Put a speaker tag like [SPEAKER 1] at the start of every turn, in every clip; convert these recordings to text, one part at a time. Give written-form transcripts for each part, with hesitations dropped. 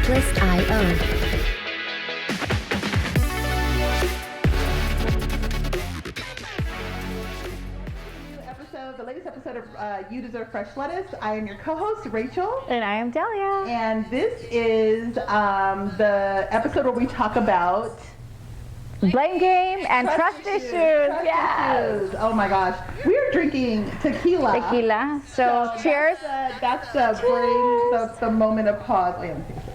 [SPEAKER 1] Checklist.io.
[SPEAKER 2] The latest episode of You Deserve Fresh Lettuce. I am your co-host, Rachel.
[SPEAKER 3] And I am Delia.
[SPEAKER 2] And this is the episode where we talk about
[SPEAKER 3] blame game and trust issues. Yes.
[SPEAKER 2] Oh my gosh. We are drinking tequila.
[SPEAKER 3] Tequila. So cheers.
[SPEAKER 2] That's the moment of pause. Wait, let me taste it.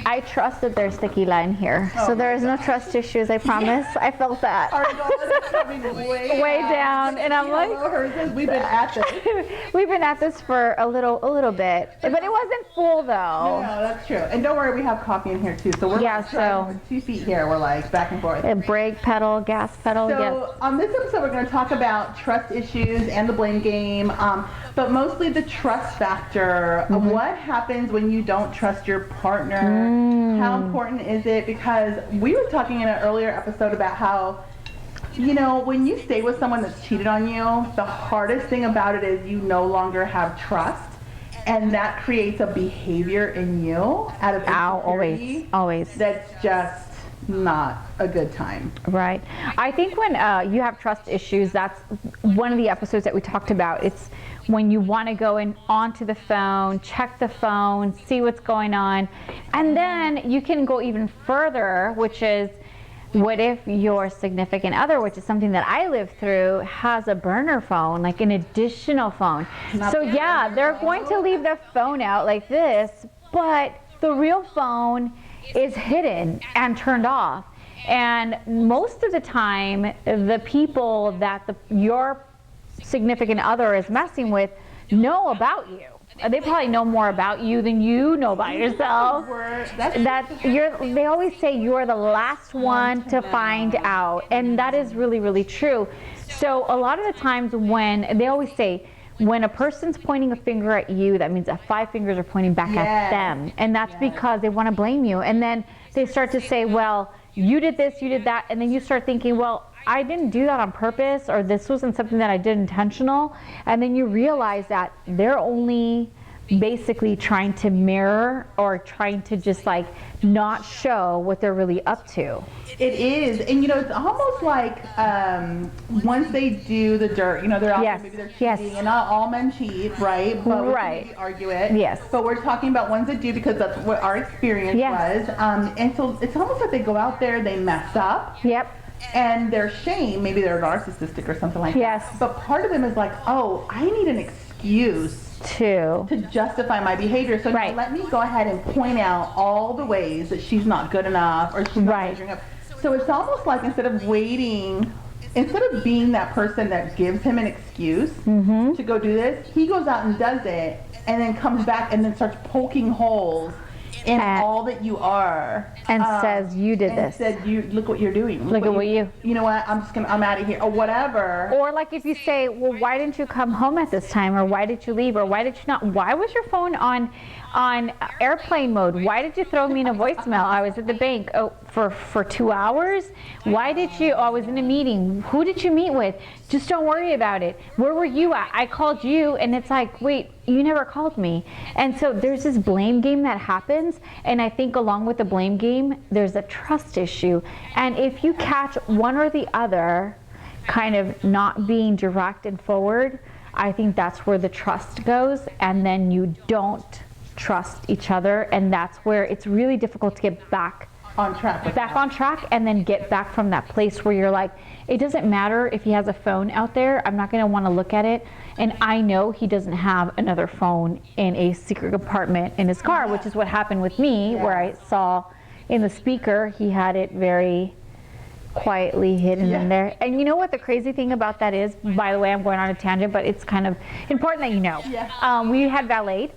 [SPEAKER 3] I trust that there's tequila in here. So there is no trust issues, I promise. I felt that.
[SPEAKER 2] Our goal is coming
[SPEAKER 3] way down. And I'm like,
[SPEAKER 2] we've been at this.
[SPEAKER 3] We've been at this for a little bit. But it wasn't full though.
[SPEAKER 2] No, that's true. And don't worry, we have coffee in here too. So we're
[SPEAKER 3] so
[SPEAKER 2] 2 feet here. We're like back and forth.
[SPEAKER 3] A brake pedal, gas pedal.
[SPEAKER 2] So
[SPEAKER 3] yes.
[SPEAKER 2] On this episode, we're going to talk about trust issues and the blame game, but mostly the trust factor. What happens when you don't trust your partner? How important is it? Because we were talking in an earlier episode about how, when you stay with someone that's cheated on you, the hardest thing about it is you no longer have trust, and that creates a behavior in you out of insecurity.
[SPEAKER 3] Always.
[SPEAKER 2] That's just not a good time.
[SPEAKER 3] Right. I think when you have trust issues, that's one of the episodes that we talked about. It's when you want to go in onto the phone, check the phone, see what's going on, and then you can go even further, which is, what if your significant other, which is something that I lived through, has a burner phone, like an additional phone. So yeah, they're going to leave the phone out like this, but the real phone is hidden and turned off. And most of the time, the people that your significant other is messing with know about you. They probably know more about you than you know about yourself. They always say you're the last one to find out, and that is really, really true. So a lot of the times when they always say, when a person's pointing a finger at you, that means that 5 fingers are pointing back at them. And that's because they want to blame you. And then they start to say, well, you did this, you did that. And then you start thinking, well, I didn't do that on purpose, or this wasn't something that I did intentional. And then you realize that they're only basically trying to mirror or trying to just like not show what they're really up to.
[SPEAKER 2] It is, and it's almost like once they do the dirt, they're out there, maybe they're cheating, and not all men cheat, right? But we argue it.
[SPEAKER 3] Yes.
[SPEAKER 2] But we're talking about ones that do, because that's what our experience was. And so it's almost like they go out there, they mess up.
[SPEAKER 3] Yep.
[SPEAKER 2] And their shame, maybe they're narcissistic or something like that. But part of them is like, oh, I need an excuse to justify my behavior. So now let me go ahead and point out all the ways that she's not good enough, or she's not measuring up. So it's almost like instead of being that person that gives him an excuse to go do this, he goes out and does it, and then comes back and then starts poking holes in all that you are,
[SPEAKER 3] and says you did this.
[SPEAKER 2] Said you look what you're doing.
[SPEAKER 3] Look at what you.
[SPEAKER 2] You know what? I'm out of here, or whatever.
[SPEAKER 3] Or like if you say, well, why didn't you come home at this time, or why did you leave, or why did you not? Why was your phone on airplane mode? Why did you throw me in a voicemail? I was at the bank for 2 hours. Why did you? I was in a meeting. Who did you meet with? Just don't worry about it. Where were you at? I called you, and it's like, wait, you never called me. And so there's this blame game that happens, and I think along with the blame game, there's a trust issue. And if you catch one or the other kind of not being direct and forward, I think that's where the trust goes, and then you don't trust each other, and that's where it's really difficult to get back on track, and then get back from that place where you're like, it doesn't matter if he has a phone out there, I'm not going to want to look at it, and I know he doesn't have another phone in a secret compartment in his car, which is what happened with me, where I saw in the speaker he had it very quietly hidden in there. And you know what the crazy thing about that is, by the way, I'm going on a tangent, but it's kind of important that you know. We had valet,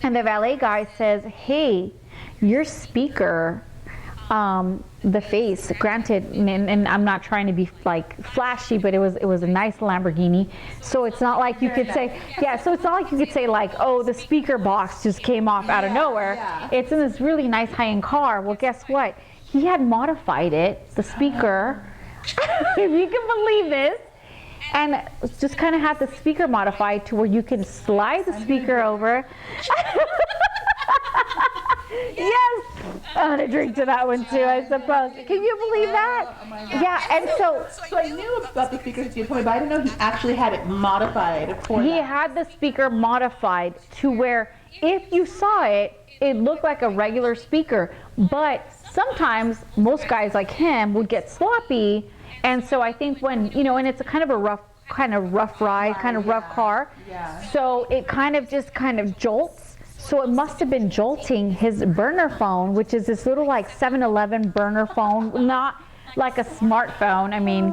[SPEAKER 3] and the valet guy says, hey, your speaker, the face, granted, and I'm not trying to be like flashy, but it was a nice Lamborghini, so it's not like you could say, so it's not like you could say like, oh, the speaker box just came off out of nowhere. It's in this really nice high-end car. Well, guess what? He had modified it, the speaker, if you can believe this, and just kind of had the speaker modified to where you can slide the speaker over. Yes, I'm gonna drink to that one too, I suppose. Can you believe that?
[SPEAKER 2] Oh my God.
[SPEAKER 3] Yeah, and so
[SPEAKER 2] I knew about the speakers you told me, but I didn't know he actually had it modified for
[SPEAKER 3] he
[SPEAKER 2] that.
[SPEAKER 3] had the speaker modified to where if you saw it, it looked like a regular speaker. But sometimes most guys like him would get sloppy, and so I think when and it's a kind of rough ride, kind of rough car.
[SPEAKER 2] Yeah.
[SPEAKER 3] So it kind of jolts. So it must have been jolting his burner phone, which is this little like 7-Eleven burner phone, not like a smartphone. I mean,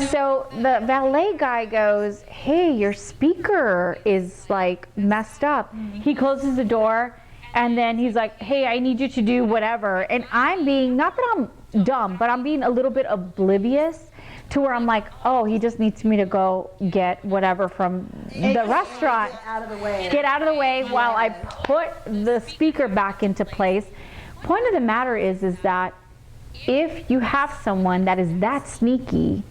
[SPEAKER 3] so the valet guy goes, "Hey, your speaker is like messed up." He closes the door and then he's like, "Hey, I need you to do whatever." And I'm being, not that I'm dumb, but I'm being a little bit oblivious to where I'm like, oh, he just needs me to go get whatever from the restaurant.
[SPEAKER 2] Get out of the way.
[SPEAKER 3] Get out of the way while I put the speaker back into place. Point of the matter is that if you have someone that is that sneaky,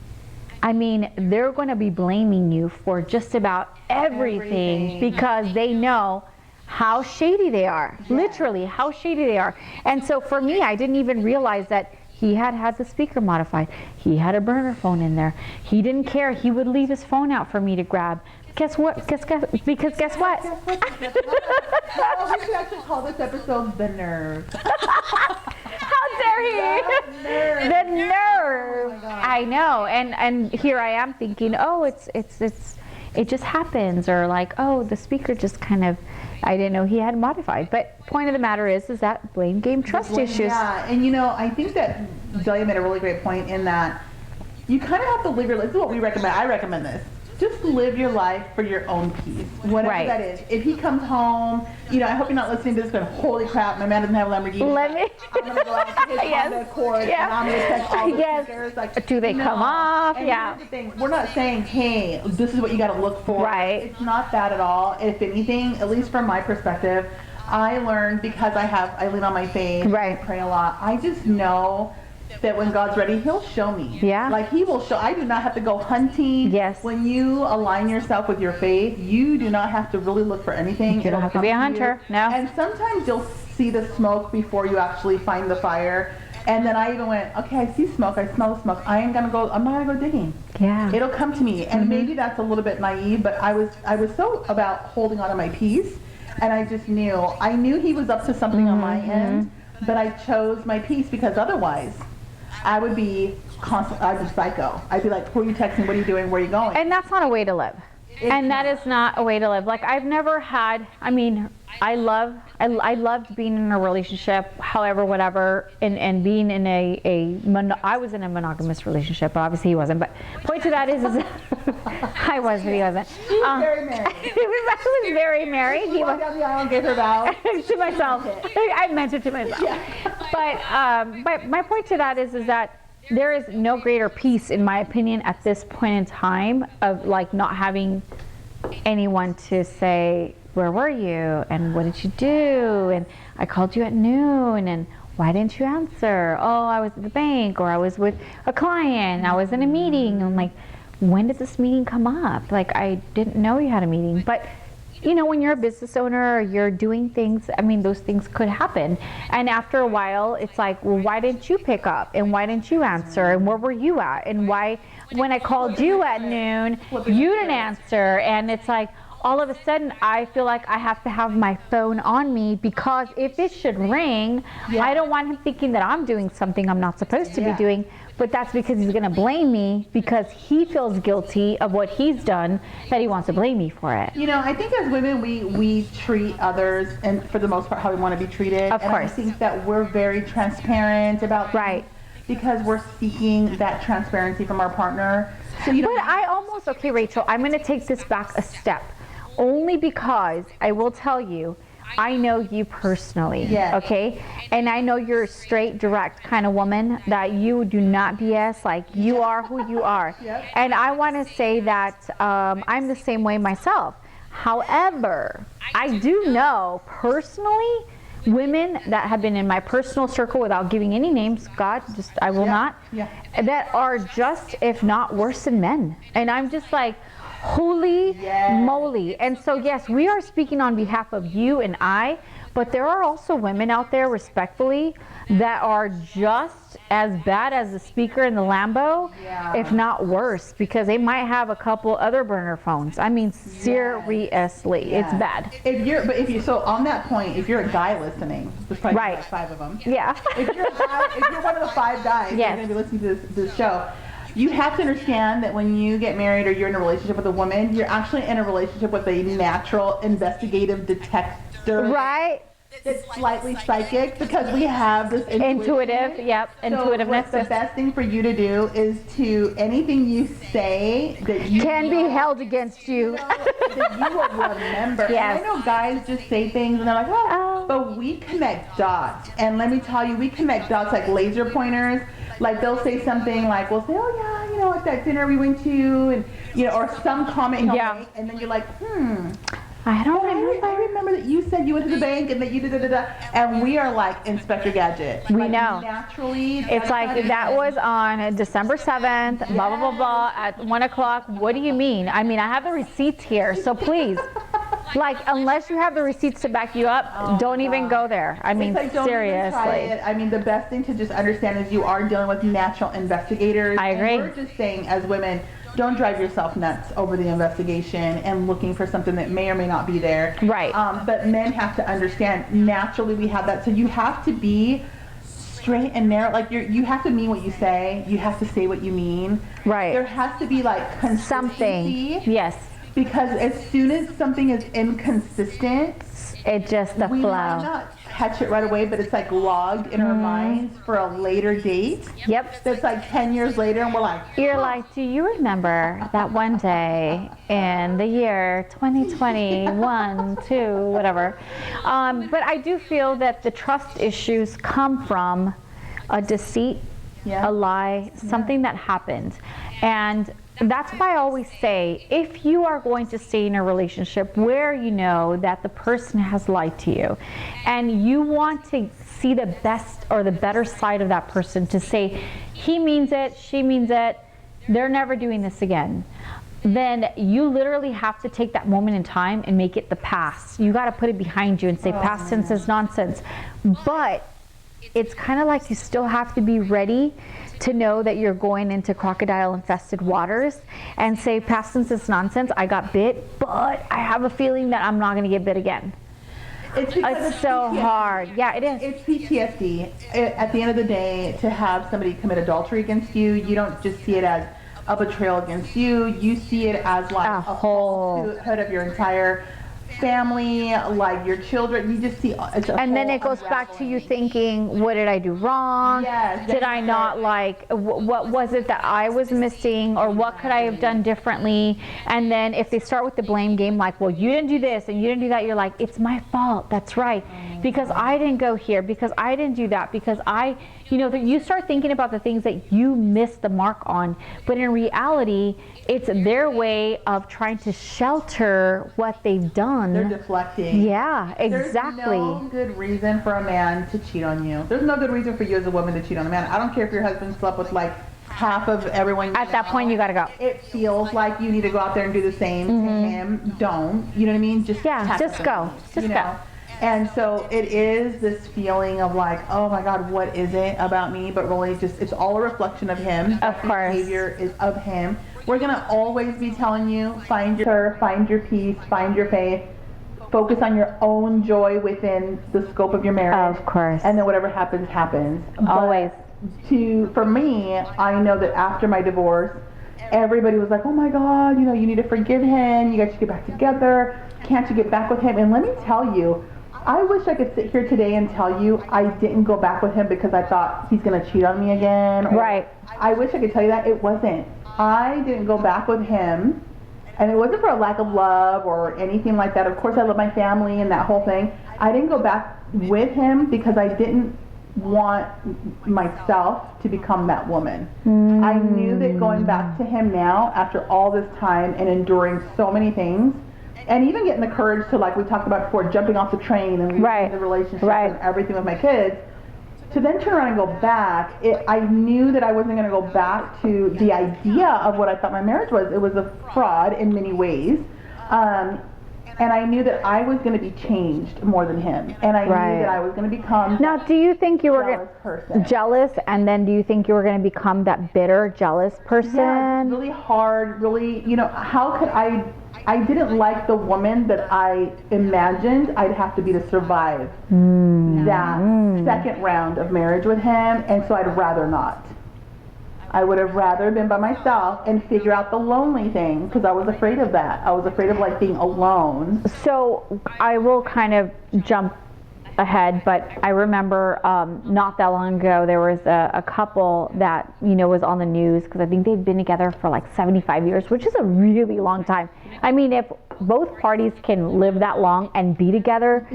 [SPEAKER 3] I mean, they're going to be blaming you for just about everything because they know how shady they are. Yeah. Literally, how shady they are. And so for me, I didn't even realize that he had the speaker modified. He had a burner phone in there. He didn't care. He would leave his phone out for me to grab. Guess what? Because guess what?
[SPEAKER 2] Oh, we should actually call this episode "The Nerve."
[SPEAKER 3] How dare he? The nerve. Oh, I know. And here I am thinking, oh, it just happens, or like, oh, the speaker just kind of, I didn't know he had modified. But point of the matter is that blame game, trust issues.
[SPEAKER 2] Yeah, and I think that Delia made a really great point in that you kind of have to live your life. This is what we recommend. I recommend this. Just live your life for your own peace, whatever that is. If he comes home, I hope you're not listening to this, but holy crap, my man doesn't have a Lamborghini. I'm going to go out to his Honda Accord and I'm going to check all the stickers. Like,
[SPEAKER 3] do they come off?
[SPEAKER 2] And here's the thing. We're not saying, hey, this is what you got to look for.
[SPEAKER 3] Right.
[SPEAKER 2] It's not that at all. If anything, at least from my perspective, I learned because I lean on my faith.
[SPEAKER 3] Right.
[SPEAKER 2] I pray a lot. I just know that when God's ready, he'll show me.
[SPEAKER 3] Yeah.
[SPEAKER 2] Like he will show. I do not have to go hunting.
[SPEAKER 3] Yes.
[SPEAKER 2] When you align yourself with your faith, you do not have to really look for anything.
[SPEAKER 3] You don't have to be a hunter. No.
[SPEAKER 2] And sometimes you'll see the smoke before you actually find the fire. And then I even went, okay, I see smoke. I smell the smoke. I'm not gonna go digging.
[SPEAKER 3] Yeah.
[SPEAKER 2] It'll come to me. And maybe that's a little bit naive, but I was so about holding on to my peace. And I just knew. I knew he was up to something on my end, but I chose my peace because otherwise I would be psycho. I'd be like, who are you texting? What are you doing? Where are you going?
[SPEAKER 3] And that's not a way to live. That is not a way to live. Like I've never had, I loved being in a relationship, however, whatever, and being in I was in a monogamous relationship, but obviously he wasn't. But point to that is I was, but he wasn't.
[SPEAKER 2] He was very married.
[SPEAKER 3] I was very married.
[SPEAKER 2] He walked down the aisle and gave her vows.
[SPEAKER 3] To myself. I meant it to myself.
[SPEAKER 2] Yeah.
[SPEAKER 3] But my point to that is that there is no greater peace, in my opinion, at this point in time of like not having anyone to say, where were you? And what did you do? And I called you at noon and why didn't you answer? Oh, I was at the bank, or I was with a client, I was in a meeting. I'm like, when did this meeting come up? Like, I didn't know you had a meeting. But when you're a business owner or you're doing things, those things could happen. And after a while, it's like, well, why didn't you pick up? And why didn't you answer? And where were you at? And why, when I called you at noon, you didn't answer? And it's like, all of a sudden, I feel like I have to have my phone on me because if it should ring, I don't want him thinking that I'm doing something I'm not supposed to be doing. But that's because he's going to blame me because he feels guilty of what he's done, that he wants to blame me for it.
[SPEAKER 2] I think as women, we treat others, and for the most part, how we want to be treated.
[SPEAKER 3] Of course.
[SPEAKER 2] I think that we're very transparent about things because we're seeking that transparency from our partner. So
[SPEAKER 3] okay, Rachel, I'm going to take this back a step. Only because I will tell you, I know you personally, okay? And I know you're a straight, direct kind of woman, that you do not BS, like you are who you are. And I want to say that I'm the same way myself. However, I do know personally women that have been in my personal circle, without giving any names, I will not, that are just, if not worse than men. And I'm just like, holy moly. And so yes, we are speaking on behalf of you and I, But there are also women out there, respectfully, that are just as bad as the speaker in the Lambo, if not worse, because they might have a couple other burner phones. I mean, seriously, it's bad.
[SPEAKER 2] So on that point, if you're a guy listening, there's probably like 5 of them.
[SPEAKER 3] Yeah.
[SPEAKER 2] If you're one of the 5 guys who's going to be listening to this show, you have to understand that when you get married or you're in a relationship with a woman, you're actually in a relationship with a natural investigative detector.
[SPEAKER 3] Right.
[SPEAKER 2] It's slightly psychic because we have this
[SPEAKER 3] intuitiveness.
[SPEAKER 2] So the best thing for you to do is to anything you say that you
[SPEAKER 3] can be held against you.
[SPEAKER 2] That you will remember.
[SPEAKER 3] Yes.
[SPEAKER 2] And I know guys just say things and they're like, oh, but we connect dots. And let me tell you, we connect dots like laser pointers. Like they'll say something like, we'll say, oh yeah, you know, at that dinner we went to, and you know, or some comment he'll make, and then you're like,
[SPEAKER 3] I don't remember.
[SPEAKER 2] I remember that you said you went to the bank and that you did and we are like Inspector Gadget.
[SPEAKER 3] We
[SPEAKER 2] like,
[SPEAKER 3] know.
[SPEAKER 2] Naturally.
[SPEAKER 3] It's like that was on December 7th, blah, blah, blah, blah, at 1 o'clock. What do you mean? I mean, I have the receipts here, so please. Like, unless you have the receipts to back you up, don't even go there. I mean,
[SPEAKER 2] like, don't
[SPEAKER 3] seriously.
[SPEAKER 2] Even try it. I mean, the best thing to just understand is you are dealing with natural investigators.
[SPEAKER 3] I agree.
[SPEAKER 2] And we're just saying, as women, don't drive yourself nuts over the investigation and looking for something that may or may not be there.
[SPEAKER 3] Right.
[SPEAKER 2] But men have to understand, naturally we have that. So you have to be straight and narrow. Like you have to mean what you say. You have to say what you mean.
[SPEAKER 3] Right.
[SPEAKER 2] There has to be like consistency.
[SPEAKER 3] Something. Yes.
[SPEAKER 2] Because as soon as something is inconsistent,
[SPEAKER 3] it just the
[SPEAKER 2] we
[SPEAKER 3] flow.
[SPEAKER 2] might not catch it right away, but it's like logged in our minds for a later date.
[SPEAKER 3] Yep.
[SPEAKER 2] That's like 10 years later, and we're like,
[SPEAKER 3] you're like, do you remember that one day in the year 2021, 2, whatever? But I do feel that the trust issues come from a deceit, a lie, something that happened. And that's why I always say, if you are going to stay in a relationship where you know that the person has lied to you and you want to see the best or the better side of that person, to say, he means it, she means it, they're never doing this again, then you literally have to take that moment in time and make it the past. You got to put it behind you and say past tense is nonsense. But it's kind of like you still have to be ready to know that you're going into crocodile-infested waters and say, past tense is nonsense, I got bit, but I have a feeling that I'm not going to get bit again. It's so PTSD. Hard. Yeah, it is.
[SPEAKER 2] It's PTSD. At the end of the day, to have somebody commit adultery against you, you don't just see it as a betrayal against you. You see it as like a falsehood of your entire family, like your children. You just see it's a
[SPEAKER 3] and then it goes back to you thinking, what did I do wrong?
[SPEAKER 2] Yes,
[SPEAKER 3] did I not like, what was it that I was missing, or what could I have done differently? And then if they start with the blame game, like, well, you didn't do this and you didn't do that, you're like, it's my fault, that's right, because I didn't go here, because I didn't do that, because I, you know, you start thinking about the things that you missed the mark on. But in reality, it's their way of trying to shelter what they've done.
[SPEAKER 2] They're deflecting.
[SPEAKER 3] Yeah, exactly.
[SPEAKER 2] There's no good reason for a man to cheat on you. There's no good reason for you as a woman to cheat on a man. I don't care if your husband slept with like half of everyone.
[SPEAKER 3] At that point, you gotta go.
[SPEAKER 2] It feels like you need to go out there and do the same to him. Don't. You know what I mean? Just
[SPEAKER 3] go. Just go.
[SPEAKER 2] And so it is this feeling of like, oh my God, what is it about me? But really just, it's all a reflection of him.
[SPEAKER 3] Of course.
[SPEAKER 2] Behavior is of him. We're going to always be telling you, find your peace, find your faith, focus on your own joy within the scope of your marriage.
[SPEAKER 3] Of course.
[SPEAKER 2] And then whatever happens, happens.
[SPEAKER 3] Always.
[SPEAKER 2] For me, I know that after my divorce, everybody was like, oh my God, you know, you need to forgive him. You guys should get back together. Can't you get back with him? And let me tell you, I wish I could sit here today and tell you I didn't go back with him because I thought he's going to cheat on me again.
[SPEAKER 3] Right.
[SPEAKER 2] I wish I could tell you that. It wasn't. I didn't go back with him, and it wasn't for a lack of love or anything like that. Of course, I love my family and that whole thing. I didn't go back with him because I didn't want myself to become that woman. I knew that going back to him now, after all this time and enduring so many things, and even getting the courage to, like we talked about before, jumping off the train and leaving the relationship and everything with my kids, to then turn around and go back, I knew that I wasn't going to go back to the idea of what I thought my marriage was. It was a fraud in many ways. And I knew that I was going to be changed more than him. And I knew that I was going to become
[SPEAKER 3] Now, do you think you were jealous, and then do you think you were going to become that bitter, jealous person?
[SPEAKER 2] Yeah, it's really hard, really, you know, how could I didn't like the woman that I imagined I'd have to be to survive that second round of marriage with him, and so I'd rather not. I would have rather been by myself and figure out the lonely thing, because I was afraid of that. I was afraid of like being alone.
[SPEAKER 3] So I will kind of jump ahead, but I remember not that long ago there was a couple that, you know, was on the news, because I think they'd been together for like 75 years, which is a really long time. I mean, if both parties can live that long and be together,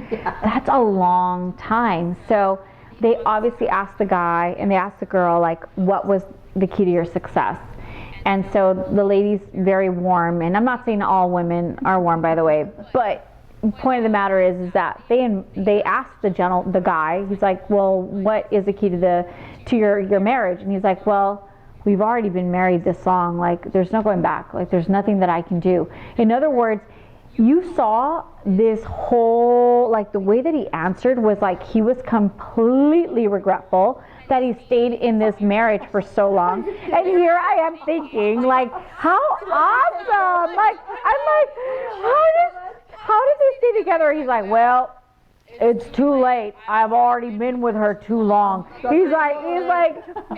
[SPEAKER 3] that's a long time. So they obviously asked the guy and they asked the girl, like, what was the key to your success? And so the lady's very warm, and I'm not saying all women are warm, by the way, but point of the matter is that they asked the guy, he's like, well, what is the key to your marriage? And he's like, well, we've already been married this long, like there's no going back, like there's nothing that I can do. In other words, you saw this whole, like the way that he answered was like he was completely regretful that he stayed in this marriage for so long. And here I am thinking, like, how awesome! Like, I'm like, how did they stay together? He's like, well, it's too late. I've already been with her too long. He's like,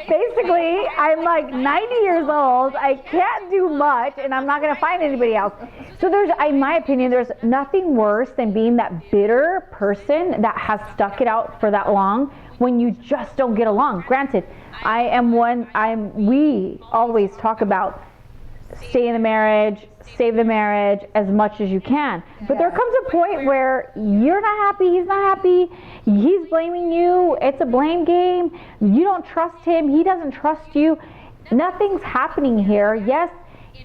[SPEAKER 3] basically, I'm like 90 years old. I can't do much, and I'm not going to find anybody else. So there's, in my opinion, there's nothing worse than being that bitter person that has stuck it out for that long when you just don't get along. Granted, we always talk about stay in the marriage, save the marriage as much as you can. But there comes a point where you're not happy, he's not happy, he's blaming you, it's a blame game, you don't trust him, he doesn't trust you. Nothing's happening here. Yes,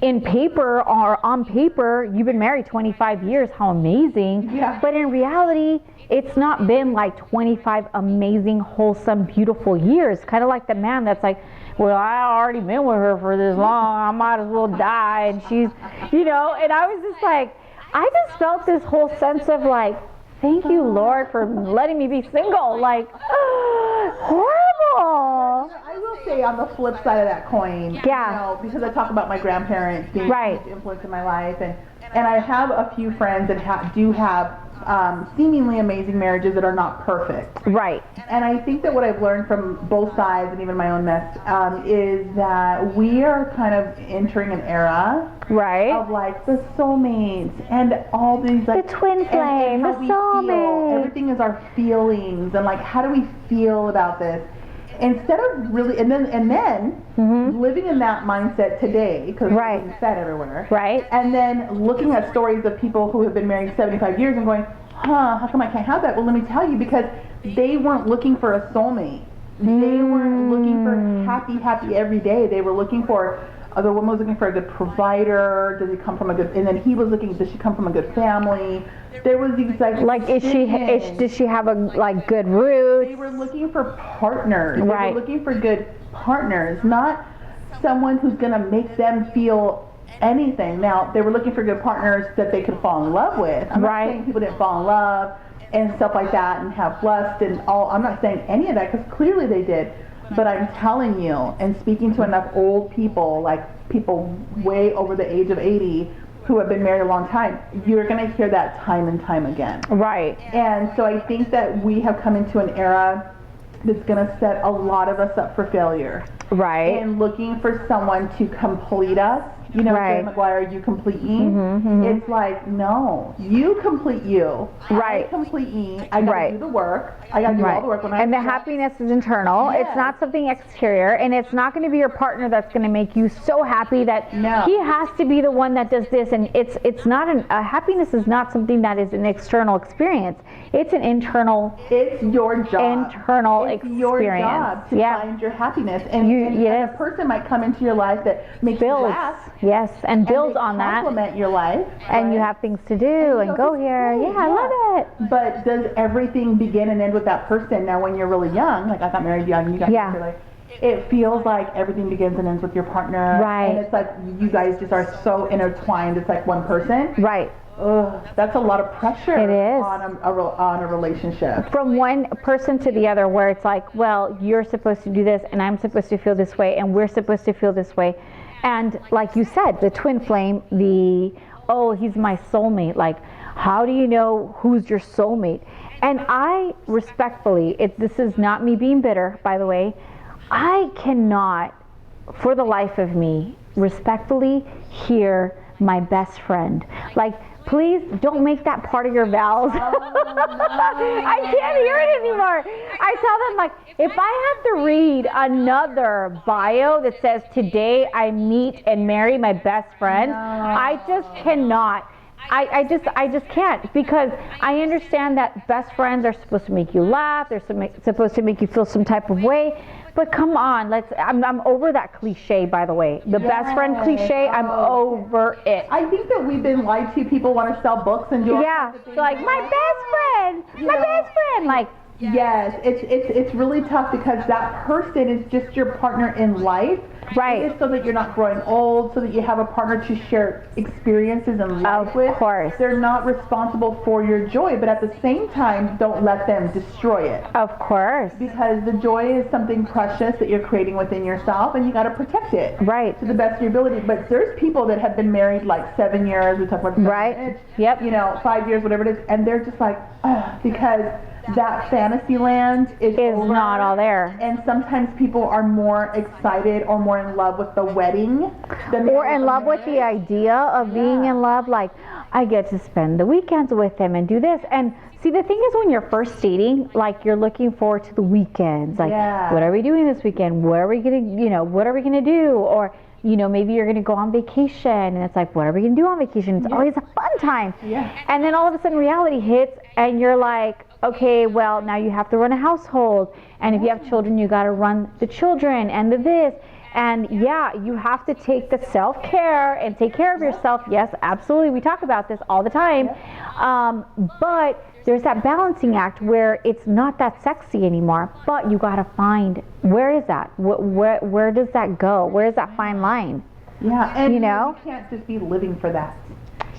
[SPEAKER 3] in paper or on paper, you've been married 25 years, how amazing. Yeah. But in reality, it's not been like 25 amazing, wholesome, beautiful years. Kind of like the man that's like, well, I already been with her for this long, I might as well die. And she's, you know, and I was just like, I just felt this whole sense of like, thank you, Lord, for letting me be single. Like, horrible.
[SPEAKER 2] I will say on the flip side of that coin, you know, because I talk about my grandparents being a huge influence in my life, and I have a few friends that do have seemingly amazing marriages that are not perfect.
[SPEAKER 3] Right.
[SPEAKER 2] And I think that what I've learned from both sides, and even my own mess, is that we are kind of entering an era of like the soulmates and all these like
[SPEAKER 3] the twin flame, the soulmate.
[SPEAKER 2] Everything is our feelings, and like how do we feel about this? Instead of really, and then living in that mindset today, because it's being said everywhere, and then looking at stories of people who have been married 75 years and going, how come I can't have that? Well, let me tell you, because they weren't looking for a soulmate. They weren't looking for happy every day. They were looking for, the woman was looking for a good provider. Does he come from a good, and then he was looking, does she come from a good family? There was these like
[SPEAKER 3] does she have a like good roots?
[SPEAKER 2] They were looking for partners. They were looking for good partners, not someone who's going to make them feel anything. Now, they were looking for good partners that they could fall in love with. I'm not saying people didn't fall in love and stuff like that and have lust and all. I'm not saying any of that, because clearly they did. But I'm telling you, and speaking to enough old people, like people way over the age of 80, who have been married a long time, you're going to hear that time and time again.
[SPEAKER 3] Right.
[SPEAKER 2] And so I think that we have come into an era that's going to set a lot of us up for failure.
[SPEAKER 3] Right.
[SPEAKER 2] And looking for someone to complete us. You know, Jerry Maguire, you complete me. It's like, no, you complete you. I complete me. I gotta do the work. I gotta do all the work.
[SPEAKER 3] And the happiness is internal. It's not something exterior, and it's not going to be your partner that's going to make you so happy that he has to be the one that does this. And it's not happiness is not something that is an external experience. It's an internal.
[SPEAKER 2] It's your job.
[SPEAKER 3] Internal experience.
[SPEAKER 2] It's your job to find your happiness, and a person might come into your life that makes you laugh.
[SPEAKER 3] Yes, and build on that.
[SPEAKER 2] Complement your life.
[SPEAKER 3] And you have things to do and go here. I love it.
[SPEAKER 2] But does everything begin and end with that person? Now, when you're really young, like I got married young, you got married like, it feels like everything begins and ends with your partner.
[SPEAKER 3] Right.
[SPEAKER 2] And it's like you guys just are so intertwined. It's like one person.
[SPEAKER 3] Right.
[SPEAKER 2] that's a lot of pressure
[SPEAKER 3] It is.
[SPEAKER 2] on a relationship.
[SPEAKER 3] From one person to the other, where it's like, well, you're supposed to do this and I'm supposed to feel this way and we're supposed to feel this way. And like you said, the twin flame, he's my soulmate. Like, how do you know who's your soulmate? And I respectfully, this is not me being bitter, by the way, I cannot, for the life of me, respectfully hear my best friend. Like, please don't make that part of your vows.
[SPEAKER 2] Oh,
[SPEAKER 3] I can't hear it anymore. I tell them, like, if I have to read another bio that says, today I meet and marry my best friend, I just cannot. I just can't, because I understand that best friends are supposed to make you laugh. They're supposed to make you feel some type of way. But come on, I'm over that cliche, by the way. The best friend cliche, I'm over it.
[SPEAKER 2] I think that we've been lied to. People want to sell books and do all kinds of things.
[SPEAKER 3] Like, my best friend, like.
[SPEAKER 2] Yes, it's really tough, because that person is just your partner in life.
[SPEAKER 3] Right.
[SPEAKER 2] It is so that you're not growing old, so that you have a partner to share experiences and life with.
[SPEAKER 3] Of course.
[SPEAKER 2] They're not responsible for your joy, but at the same time, don't let them destroy it.
[SPEAKER 3] Of course.
[SPEAKER 2] Because the joy is something precious that you're creating within yourself, and you got to protect it.
[SPEAKER 3] Right.
[SPEAKER 2] To the best of your ability. But there's people that have been married like 7 years. We talk about 7 years.
[SPEAKER 3] Yep.
[SPEAKER 2] 5 years, whatever it is, and they're just like, because that fantasy land is over,
[SPEAKER 3] not all there.
[SPEAKER 2] And sometimes people are more excited or more in love with the wedding than
[SPEAKER 3] or in love with the idea of being in love. Like, I get to spend the weekends with him and do this. And see, the thing is, when you're first dating, like, you're looking forward to the weekends. Like, what are we doing this weekend? What are we gonna do? Or, maybe you're gonna go on vacation, and it's like, what are we gonna do on vacation? It's always a fun time. And then all of a sudden reality hits, and you're like, okay, well, now you have to run a household, and if you have children, you got to run the children and the this, and you have to take the self-care and take care of yourself. Yes, absolutely, we talk about this all the time. But there's that balancing act where it's not that sexy anymore, but you got to find, where is that? Where does that go? Where is that fine line?
[SPEAKER 2] And you can't just be living for that.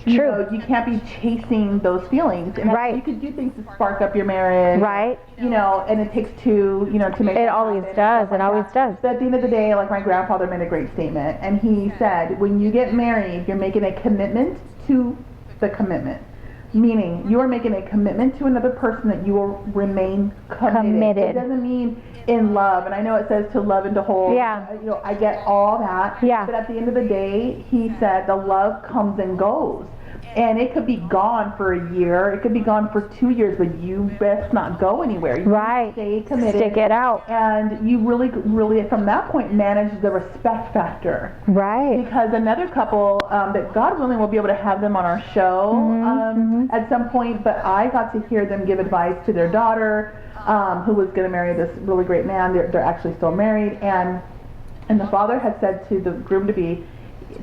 [SPEAKER 3] True.
[SPEAKER 2] You can't be chasing those feelings. And you could do things to spark up your marriage.
[SPEAKER 3] Right.
[SPEAKER 2] And it takes two, to make
[SPEAKER 3] it always does. It always does.
[SPEAKER 2] But at the end of the day, like, my grandfather made a great statement, and he said, when you get married, you're making a commitment to the commitment. Meaning, you are making a commitment to another person that you will remain committed. It doesn't mean in love, and I know it says to love and to hold. I get all that. But at the end of the day, he said the love comes and goes. And it could be gone for a year, it could be gone for 2 years, but you best not go anywhere. You stay committed.
[SPEAKER 3] Stick it out.
[SPEAKER 2] And you really, really, from that point, manage the respect factor.
[SPEAKER 3] Right.
[SPEAKER 2] Because another couple, that God willing, will be able to have them on our show at some point, but I got to hear them give advice to their daughter, who was going to marry this really great man. They're actually still married, and the father had said to the groom-to-be,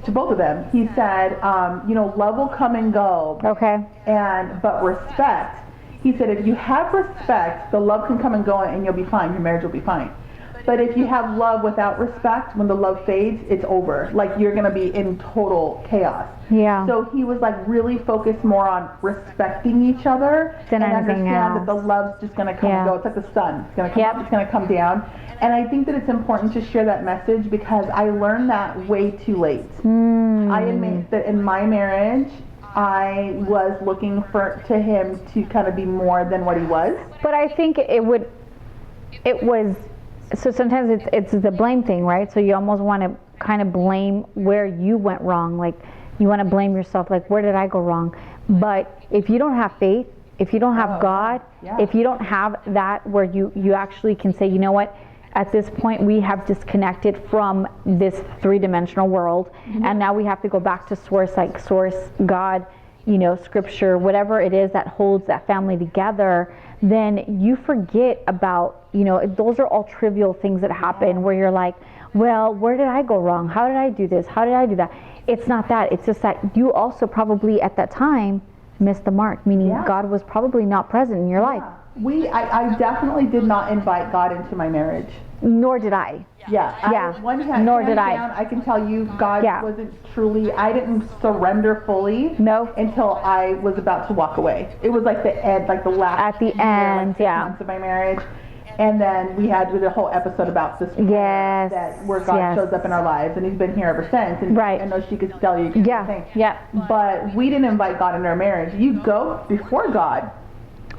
[SPEAKER 2] to both of them, he said, love will come and go.
[SPEAKER 3] Okay.
[SPEAKER 2] But respect, he said, if you have respect, the love can come and go, and you'll be fine. Your marriage will be fine. But if you have love without respect, when the love fades, it's over. Like, you're going to be in total chaos. So he was like really focused more on respecting each other and understand that the love's just going to come and go. It's like the sun. It's going to come up, it's going to come down. And I think that it's important to share that message, because I learned that way too late. I admit that in my marriage, I was looking to him to kind of be more than what he was.
[SPEAKER 3] But I think it was, so sometimes it's the blame thing, right? So you almost want to kind of blame where you went wrong. Like, you want to blame yourself, like, where did I go wrong? But if you don't have faith, if you don't have God, if you don't have that where you actually can say, you know what, at this point we have disconnected from this three-dimensional world, and now we have to go back to source, like source, God, scripture, whatever it is that holds that family together, then you forget about, those are all trivial things that happen where you're like, well, where did I go wrong? How did I do this? How did I do that? It's not that. It's just that you also probably at that time missed the mark, meaning God was probably not present in your life.
[SPEAKER 2] I definitely did not invite God into my marriage.
[SPEAKER 3] Nor did I.
[SPEAKER 2] Yeah. Nor did I. I can tell you, God wasn't truly. I didn't surrender fully.
[SPEAKER 3] No.
[SPEAKER 2] Until I was about to walk away. It was like the end, like the last.
[SPEAKER 3] At the end,
[SPEAKER 2] 6 months of my marriage, and then we had a whole episode about this. Where God shows up in our lives, and He's been here ever since. And I know she could tell you. But we didn't invite God into our marriage. You go before God.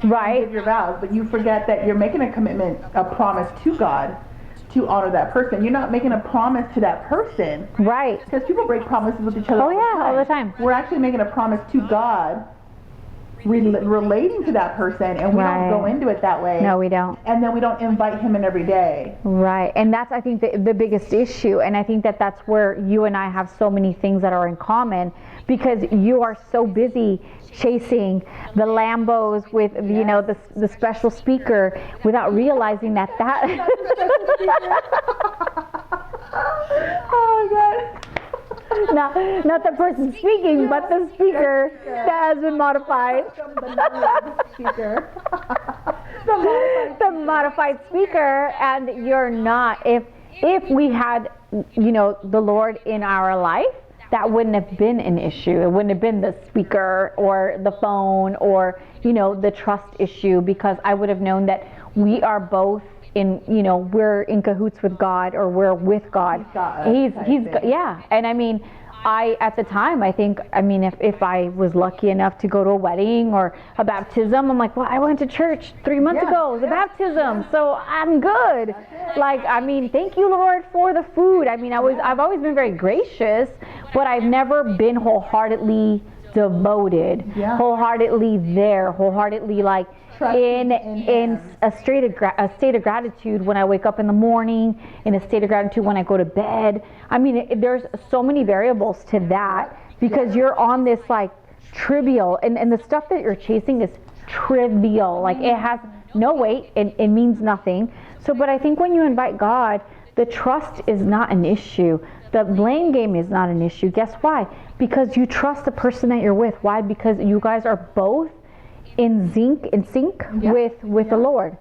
[SPEAKER 3] Right.
[SPEAKER 2] Give your vows, but you forget that you're making a commitment, a promise to God to honor that person. You're not making a promise to that person.
[SPEAKER 3] Right.
[SPEAKER 2] Because people break promises with each other
[SPEAKER 3] all the time.
[SPEAKER 2] We're actually making a promise to God relating to that person, and we don't go into it that way.
[SPEAKER 3] No, we don't.
[SPEAKER 2] And then we don't invite Him in every day.
[SPEAKER 3] Right. And that's, I think, the biggest issue. And I think that's where you and I have so many things that are in common, because you are so busy chasing the Lambos with, the special speaker without realizing that
[SPEAKER 2] oh, God.
[SPEAKER 3] Not the person speaking, but the speaker that has been modified. The modified speaker, and you're not. If we had, the Lord in our life, that wouldn't have been an issue. It wouldn't have been the speaker or the phone or, the trust issue, because I would have known that we are both we're in cahoots with God, or we're with God. He's and I mean, at the time, if I was lucky enough to go to a wedding or a baptism, I'm like, well, I went to church 3 months ago. It was a baptism, so I'm good. Thank you, Lord, for the food. I've always been very gracious, but I've never been wholeheartedly devoted, wholeheartedly there, wholeheartedly in a state of gratitude when I wake up in the morning, in a state of gratitude when I go to bed. There's so many variables to that, because you're on this trivial, and the stuff that you're chasing is trivial. It has no weight, it means nothing. But I think when you invite God, the trust is not an issue. The blame game is not an issue. Guess why? Because you trust the person that you're with. Why? Because you guys are both in sync with the Lord.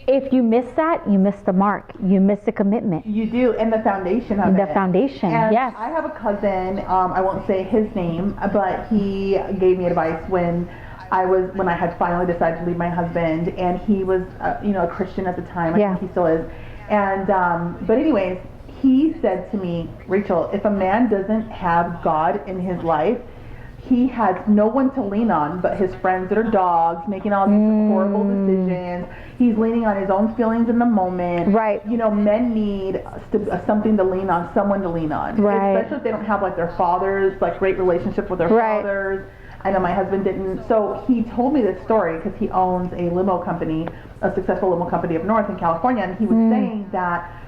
[SPEAKER 3] If you miss that, you miss the mark. You miss the commitment.
[SPEAKER 2] You do, and the foundation of it.
[SPEAKER 3] The foundation, yes.
[SPEAKER 2] I have a cousin, I won't say his name, but he gave me advice when I had finally decided to leave my husband, and he was, a Christian at the time. I think he still is. And, but anyways, he said to me, Rachel, if a man doesn't have God in his life, he has no one to lean on but his friends that are dogs, making all these horrible decisions. He's leaning on his own feelings in the moment.
[SPEAKER 3] Right.
[SPEAKER 2] Men need something to lean on, someone to lean on.
[SPEAKER 3] Right.
[SPEAKER 2] Especially if they don't have their fathers, great relationship with their fathers. I know my husband didn't. So he told me this story because he owns a limo company, a successful limo company up north in California, and he was saying that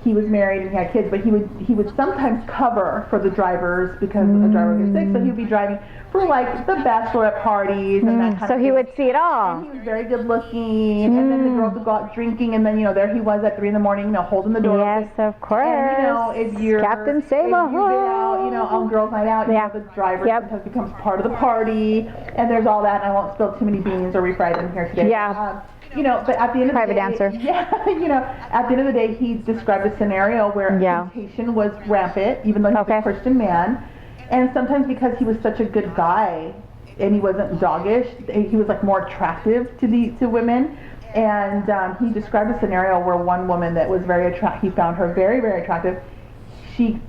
[SPEAKER 2] he was married and he had kids, but he would sometimes cover for the drivers because a driver gets sick, so he would be driving for the bachelorette parties and that kind of thing.
[SPEAKER 3] So he would see it all.
[SPEAKER 2] And he was very good looking, and then the girls would go out drinking, and then there he was at 3 a.m, holding the door.
[SPEAKER 3] Yes, of course.
[SPEAKER 2] And if you're
[SPEAKER 3] Captain Sable,
[SPEAKER 2] on girls' night out, the driver sometimes becomes part of the party, and there's all that. And I won't spill too many beans or refry them here today.
[SPEAKER 3] Yeah.
[SPEAKER 2] But at the end of
[SPEAKER 3] Private
[SPEAKER 2] the day,
[SPEAKER 3] answer.
[SPEAKER 2] At the end of the day, he described a scenario where temptation was rampant, even though he was a Christian man. And sometimes because he was such a good guy and he wasn't doggish, he was more attractive to women. And he described a scenario where one woman that was he found her very, very attractive. She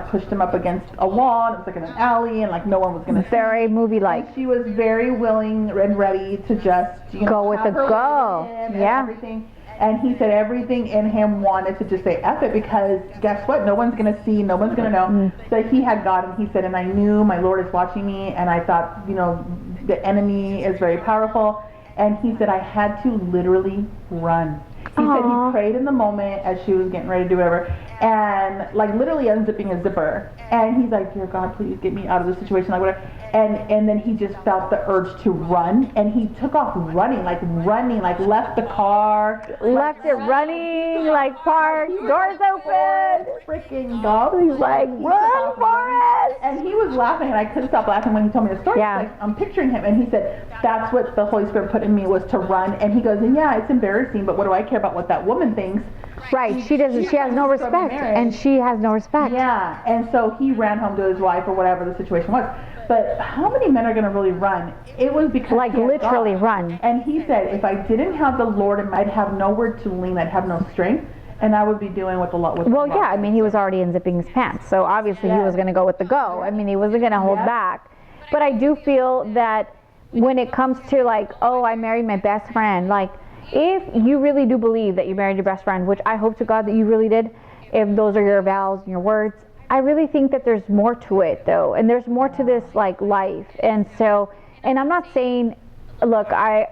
[SPEAKER 2] pushed him up against a wall, and it was in an alley, and no one was going to
[SPEAKER 3] very movie-like.
[SPEAKER 2] She was very willing and ready to just
[SPEAKER 3] go with the go.
[SPEAKER 2] Everything. And he said everything in him wanted to just say F it, because guess what? No one's going to see, no one's going to know. So he had God, and he said, and I knew my Lord is watching me, and I thought, the enemy is very powerful. And he said I had to literally run. He said he prayed in the moment as she was getting ready to do whatever, and literally unzipping his zipper. And he's like, dear God, please get me out of this situation, whatever. And then he just felt the urge to run, and he took off running, left the car.
[SPEAKER 3] Left it running, parked, doors open.
[SPEAKER 2] Freaking dog.
[SPEAKER 3] He's like, run, Forrest!
[SPEAKER 2] And he was laughing, and I couldn't stop laughing when he told me the story.
[SPEAKER 3] Yeah.
[SPEAKER 2] I'm picturing him, and he said, that's what the Holy Spirit put in me, was to run. And he goes, and yeah, it's embarrassing, but what do I care about what that woman thinks?
[SPEAKER 3] Right, she doesn't. She has no respect, and she has no respect.
[SPEAKER 2] Yeah, and so he ran home to his wife or whatever the situation was. But how many men are going to really run? It was because
[SPEAKER 3] like literally run.
[SPEAKER 2] And he said, if I didn't have the Lord, I'd have nowhere to lean. I'd have no strength, and I would be doing what the Lord was.
[SPEAKER 3] Well, yeah. I mean, he was already unzipping his pants, so obviously he was going to go with the go. I mean, he wasn't going to hold back. But I do feel that when it comes to like, oh, I married my best friend, like, if you really do believe that you married your best friend, which I hope to God that you really did, if those are your vows and your words, I really think that there's more to it though, and there's more to this like life. And so, and I'm not saying, look, I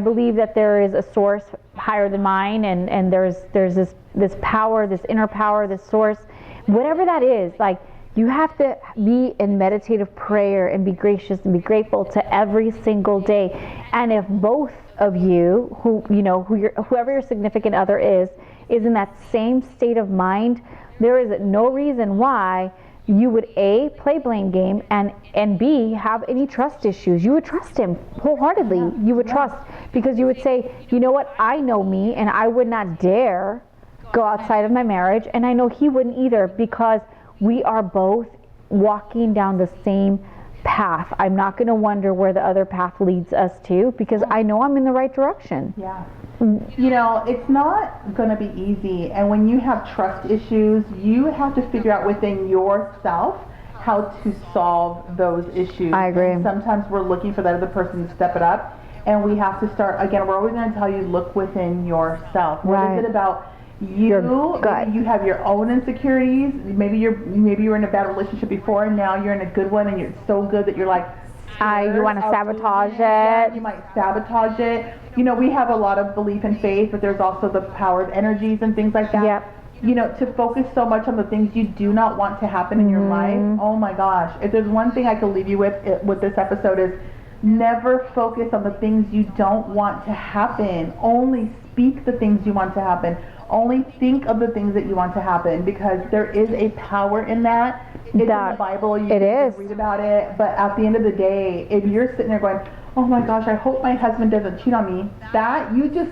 [SPEAKER 3] believe that there is a source higher than mine, and there's this power, this inner power, this source, whatever that is, like, you have to be in meditative prayer and be gracious and be grateful to every single day. And if both of you, whoever your significant other is in that same state of mind, there is no reason why you would A, play blame game, and B, have any trust issues. You would trust him wholeheartedly. You would trust, because you would say, you know what, I know me, and I would not dare go outside of my marriage, and I know he wouldn't either, because we are both walking down the same path. I'm not going to wonder where the other path leads us to, because I know I'm in the right direction.
[SPEAKER 2] Yeah. You know, it's not going to be easy. And when you have trust issues, you have to figure out within yourself how to solve those issues.
[SPEAKER 3] I agree.
[SPEAKER 2] And sometimes we're looking for that other person to step it up. And we have to start, again, we're always going to tell you, look within yourself. What is it about you? Maybe you have your own insecurities. Maybe you were in a bad relationship before, and now you're in a good one, and you're so good that you're like,
[SPEAKER 3] you want to sabotage it.
[SPEAKER 2] Yeah, you might sabotage it. You know, we have a lot of belief in faith, but there's also the power of energies and things like that.
[SPEAKER 3] Yep.
[SPEAKER 2] You know, to focus so much on the things you do not want to happen in your life. Oh my gosh. If there's one thing I could leave you with this episode is, never focus on the things you don't want to happen. Only speak the things you want to happen. Only think of the things that you want to happen, because there is a power in that. It's in the Bible. You can just read about it. But at the end of the day, if you're sitting there going, oh my gosh, I hope my husband doesn't cheat on me, that you just,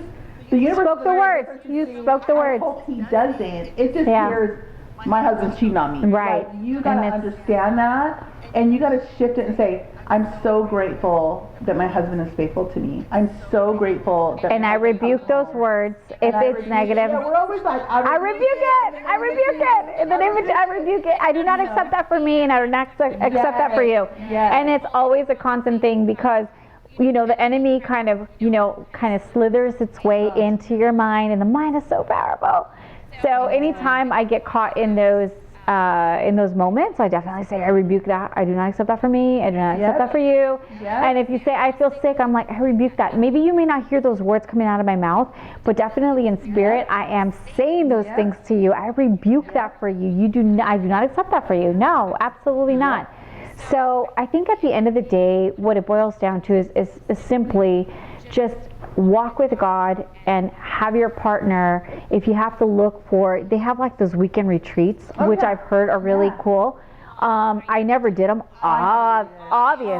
[SPEAKER 2] the universe
[SPEAKER 3] spoke the words. You spoke the words.
[SPEAKER 2] I hope he doesn't. It just hears, my husband's cheating on me.
[SPEAKER 3] Right.
[SPEAKER 2] Like, you gotta understand that, and you gotta shift it and say, I'm so grateful that my husband is faithful to me. I'm so grateful that.
[SPEAKER 3] And I rebuke those words if it's negative.
[SPEAKER 2] Yeah, we're always like,
[SPEAKER 3] I rebuke it. I rebuke it. In the name of Jesus, I rebuke it. I do not accept that for me, and I do not accept that for you.
[SPEAKER 2] Yes.
[SPEAKER 3] And it's always a constant thing, because the enemy kind of slithers its way into your mind, and the mind is so powerful. So anytime I get caught in those moments, I definitely say, I rebuke that. I do not accept that for me. I do not accept that for you. And if you say, I feel sick, I'm like, I rebuke that. Maybe you may not hear those words coming out of my mouth, but definitely in spirit, I am saying those things to you. I rebuke that for you. I do not accept that for you. No, absolutely not. So I think at the end of the day, what it boils down to is simply just walk with God and have your partner. If you have to look for, they have like those weekend retreats, which I've heard are really cool. I never did them, obviously.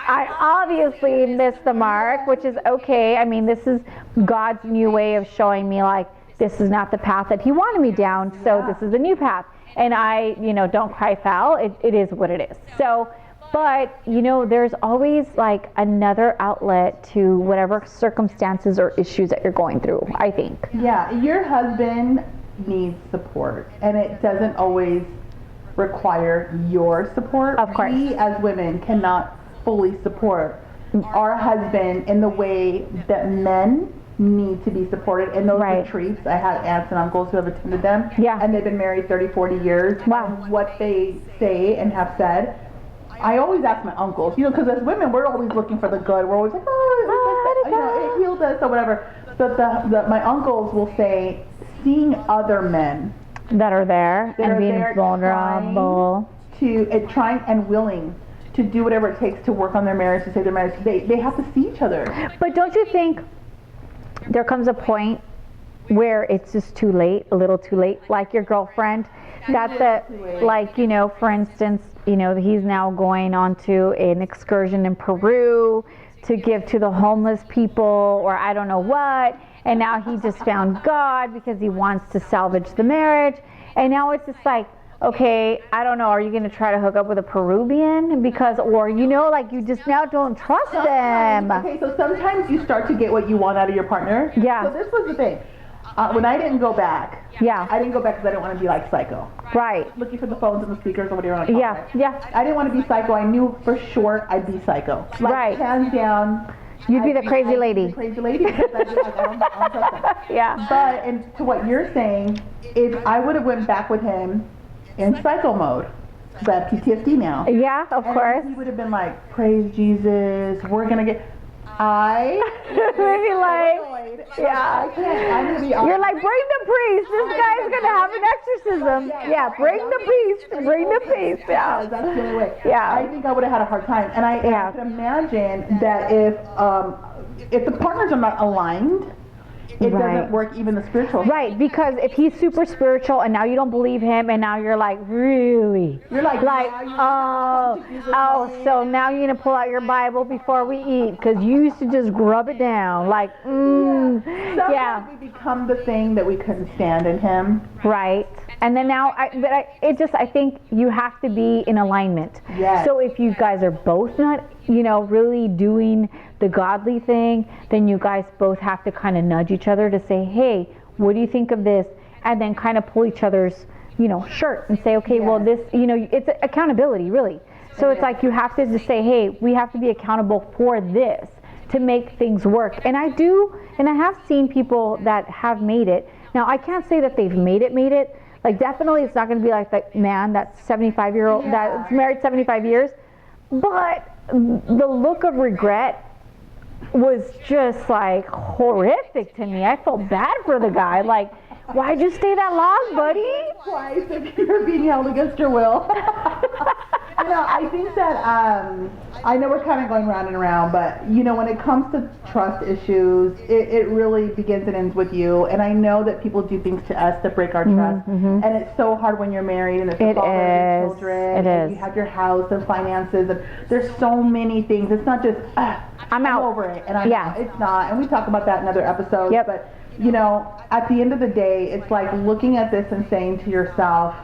[SPEAKER 3] I obviously missed the mark, which is okay. I mean, this is God's new way of showing me, like, this is not the path that he wanted me down, so this is a new path. And I, don't cry foul. It is what it is. So, but, there's always like another outlet to whatever circumstances or issues that you're going through, I think.
[SPEAKER 2] Yeah, your husband needs support, and it doesn't always require your support.
[SPEAKER 3] Of course.
[SPEAKER 2] We as women cannot fully support our husband in the way that men need to be supported in those retreats. I had aunts and uncles who have attended them, and they've been married 30, 40 years.
[SPEAKER 3] Wow.
[SPEAKER 2] And what they say and have said, I always ask my uncles, because as women, we're always looking for the good. We're always like, it healed us or whatever. But my uncles will say, seeing other men
[SPEAKER 3] that are there and being vulnerable,
[SPEAKER 2] trying and willing to do whatever it takes to work on their marriage, to save their marriage, they have to see each other.
[SPEAKER 3] But don't you think there comes a point where it's just too late, a little too late, like your girlfriend, for instance, he's now going on to an excursion in Peru to give to the homeless people, or I don't know what, and now he just found God because he wants to salvage the marriage. And now it's just like, okay, I don't know, are you going to try to hook up with a Peruvian? Because, or, you know, like you just now don't trust them.
[SPEAKER 2] Okay, so sometimes you start to get what you want out of your partner.
[SPEAKER 3] Yeah.
[SPEAKER 2] So this was the thing. When I didn't go back, I didn't go back because I didn't want to be like Psycho.
[SPEAKER 3] Right.
[SPEAKER 2] Looking for the phones and the speakers or whatever you want to call it.
[SPEAKER 3] Yeah.
[SPEAKER 2] I didn't want to be Psycho. I knew for sure I'd be Psycho. Like,
[SPEAKER 3] right.
[SPEAKER 2] Hands down.
[SPEAKER 3] You'd be the crazy lady.
[SPEAKER 2] The crazy lady because I'd be like, I don't trust him.
[SPEAKER 3] Yeah.
[SPEAKER 2] But, and to what you're saying, if I would have went back with him in Psycho mode, that PTSD now.
[SPEAKER 3] Yeah, of course.
[SPEAKER 2] He would have been like, praise Jesus, we're going to get...
[SPEAKER 3] Maybe like, yeah. You're like, bring the priest. This guy's gonna have an exorcism. Yeah, bring the priest. Bring the priest. Yeah.
[SPEAKER 2] That's the only way.
[SPEAKER 3] Yeah.
[SPEAKER 2] I think I would have had a hard time, and I can imagine that if the partners are not aligned, it doesn't work even the spiritual.
[SPEAKER 3] Right, because if he's super spiritual and now you don't believe him and now you're like, really?
[SPEAKER 2] You're like
[SPEAKER 3] so now you're going to pull out your Bible before we eat because you used to just grub it down. Like,
[SPEAKER 2] Sometimes we become the thing that we couldn't stand in him.
[SPEAKER 3] Right. And then now, I think you have to be in alignment.
[SPEAKER 2] Yes.
[SPEAKER 3] So if you guys are both not, really doing the godly thing, then you guys both have to kind of nudge each other to say, hey, what do you think of this? And then kind of pull each other's, shirt and say, okay, well, this, it's accountability, really. So it's like you have to just say, hey, we have to be accountable for this to make things work. And I have seen people that have made it. Now, I can't say that they've made it. Like, definitely it's not going to be like that man, that 75-year-old, that's married 75 years. But the look of regret was just like horrific to me. I felt bad for the guy. Like, why'd you stay that long, buddy?
[SPEAKER 2] Twice if you're being held against your will. I think that, I know we're kind of going round and around, but, when it comes to trust issues, it really begins and ends with you. And I know that people do things to us to break our trust. And it's so hard when you're married and there's children. And you have your house and finances. And there's so many things. It's not just, I'm over it. And I'm out. It's not. And we talk about that in other episodes. But, at the end of the day, it's like looking at this and saying to yourself,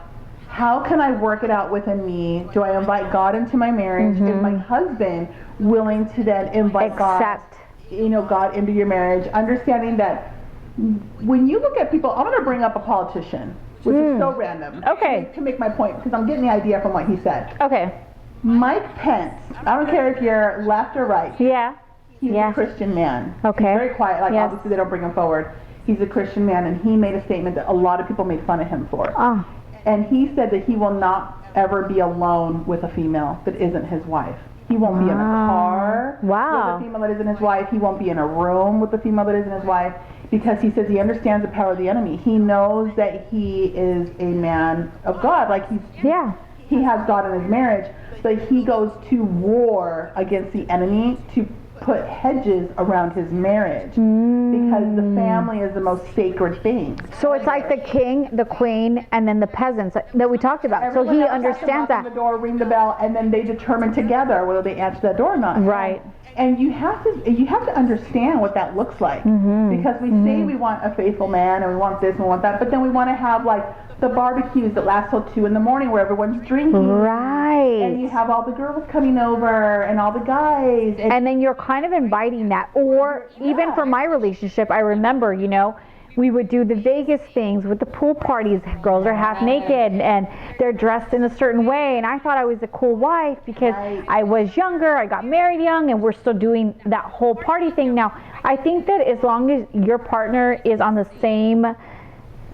[SPEAKER 2] how can I work it out within me? Do I invite God into my marriage? Is my husband willing to then invite God into your marriage? Understanding that when you look at people, I'm going to bring up a politician, which is so random.
[SPEAKER 3] Okay.
[SPEAKER 2] To make my point, because I'm getting the idea from what he said.
[SPEAKER 3] Okay.
[SPEAKER 2] Mike Pence, I don't care if you're left or right.
[SPEAKER 3] Yeah.
[SPEAKER 2] He's a Christian man.
[SPEAKER 3] Okay.
[SPEAKER 2] He's very quiet. Like, obviously they don't bring him forward. He's a Christian man, and he made a statement that a lot of people made fun of him for.
[SPEAKER 3] Oh.
[SPEAKER 2] And he said that he will not ever be alone with a female that isn't his wife. He won't be in a car with a female that isn't his wife. He won't be in a room with a female that isn't his wife, because he says he understands the power of the enemy. He knows that he is a man of God. Like he has God in his marriage, but he goes to war against the enemy to put hedges around his marriage because the family is the most sacred thing.
[SPEAKER 3] So it's like the king, the queen, and then the peasants that we talked about.
[SPEAKER 2] Everyone
[SPEAKER 3] so he understands that.
[SPEAKER 2] The door, ring the bell, and then they determine together whether they answer that door or not.
[SPEAKER 3] Right.
[SPEAKER 2] And you have to understand what that looks like, because we say we want a faithful man and we want this and we want that, but then we want to have like the barbecues that last till 2 in the morning where everyone's drinking.
[SPEAKER 3] Right.
[SPEAKER 2] And you have all the girls coming over and all the guys.
[SPEAKER 3] And then you're kind of inviting that. Or even for my relationship, I remember, we would do the Vegas things with the pool parties. Girls are half naked and they're dressed in a certain way. And I thought I was a cool wife because I was younger. I got married young, and we're still doing that whole party thing. Now, I think that as long as your partner is on the same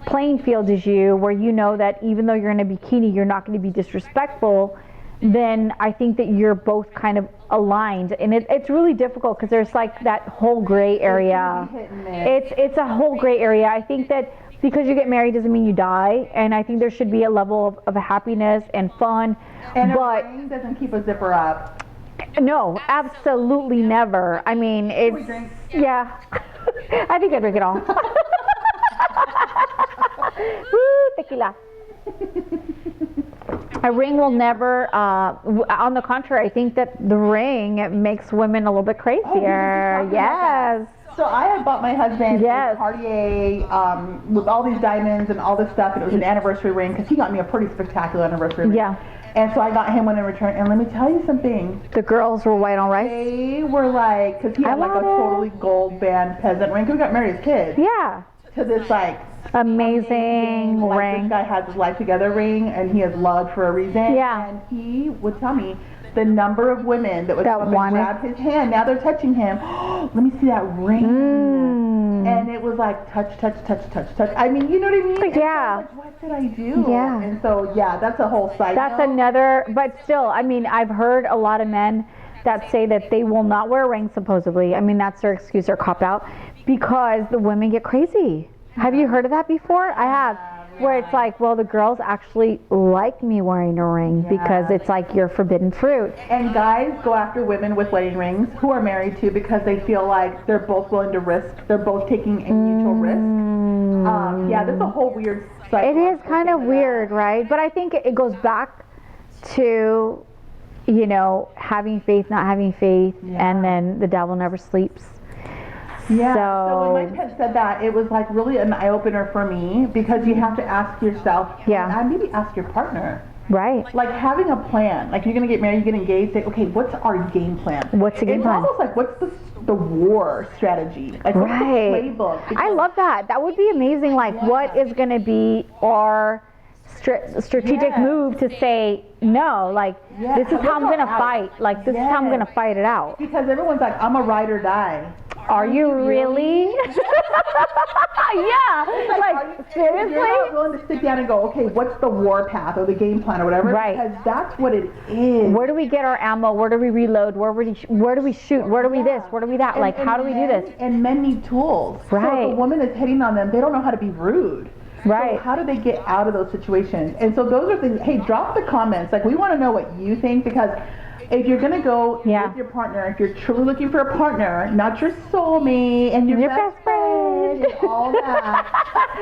[SPEAKER 3] playing field as you, where you know that even though you're in a bikini, you're not going to be disrespectful, then I think that you're both kind of aligned. And it's really difficult because there's like that whole gray area. It's a whole gray area. I think that because you get married doesn't mean you die, and I think there should be a level of happiness and fun.
[SPEAKER 2] And a ring doesn't keep a zipper up.
[SPEAKER 3] No, absolutely never. I mean, it's I think I drink it all. Woo, tequila. A ring will never, on the contrary, I think that the ring makes women a little bit crazier. Yes.
[SPEAKER 2] So I had bought my husband a Cartier with all these diamonds and all this stuff, and it was an anniversary ring because he got me a pretty spectacular anniversary ring. Yeah. And so I got him one in return, and let me tell you something.
[SPEAKER 3] The girls were white on rice?
[SPEAKER 2] They were like, because he had like a totally gold band peasant ring. We got married as kids.
[SPEAKER 3] Yeah.
[SPEAKER 2] To this like
[SPEAKER 3] amazing
[SPEAKER 2] like,
[SPEAKER 3] ring.
[SPEAKER 2] This guy has his life together ring, and he is loved for a reason. Yeah. And he would tell me the number of women that would come up and grab his hand. Now they're touching him. Let me see that ring. And it was like touch. I mean, you know what I mean?
[SPEAKER 3] Yeah.
[SPEAKER 2] Like, what did I do?
[SPEAKER 3] Yeah.
[SPEAKER 2] And so, yeah, that's a whole side
[SPEAKER 3] That's
[SPEAKER 2] note.
[SPEAKER 3] another, but still, I mean, I've heard a lot of men that say that they will not wear a ring, supposedly. I mean, that's their excuse or cop-out, because the women get crazy. Have you heard of that before? I have. Where it's like, well, the girls actually like me wearing a ring because it's like you're forbidden fruit.
[SPEAKER 2] And guys go after women with wedding rings who are married too because they feel like they're both willing to risk. They're both taking a mutual risk. Yeah, there's a whole weird cycle.
[SPEAKER 3] It is kind of weird, right? But I think it goes back to, you know, having faith, not having faith, and then the devil never sleeps.
[SPEAKER 2] Yeah, so when my pet said that, it was like really an eye-opener for me because you have to ask yourself, and maybe ask your partner.
[SPEAKER 3] Right.
[SPEAKER 2] Like having a plan. Like you're going to get married, you get engaged, say, okay, what's our game plan?
[SPEAKER 3] What's the game plan?
[SPEAKER 2] It's almost like what's the war strategy? Like what's the playbook? Because
[SPEAKER 3] I love that. That would be amazing. Like what is going to be our strategic move to say, no, like this is how I'm going to fight. Like this is how I'm going to fight it out.
[SPEAKER 2] Because everyone's like, I'm a ride or die.
[SPEAKER 3] Are you really? Yeah. Like seriously?
[SPEAKER 2] You're not willing to sit down and go, okay, what's the war path or the game plan or whatever?
[SPEAKER 3] Right.
[SPEAKER 2] Because that's what it is.
[SPEAKER 3] Where do we get our ammo? Where do we reload? Where do we shoot? Where do we this? Where do we that? Like how do we do this?
[SPEAKER 2] And men need tools.
[SPEAKER 3] Right.
[SPEAKER 2] So if a woman is hitting on them, they don't know how to be rude.
[SPEAKER 3] Right.
[SPEAKER 2] So how do they get out of those situations? And so those are things, hey, drop the comments. Like we want to know what you think because if you're going to go with your partner, if you're truly looking for a partner, not your soulmate and your best friend and all that,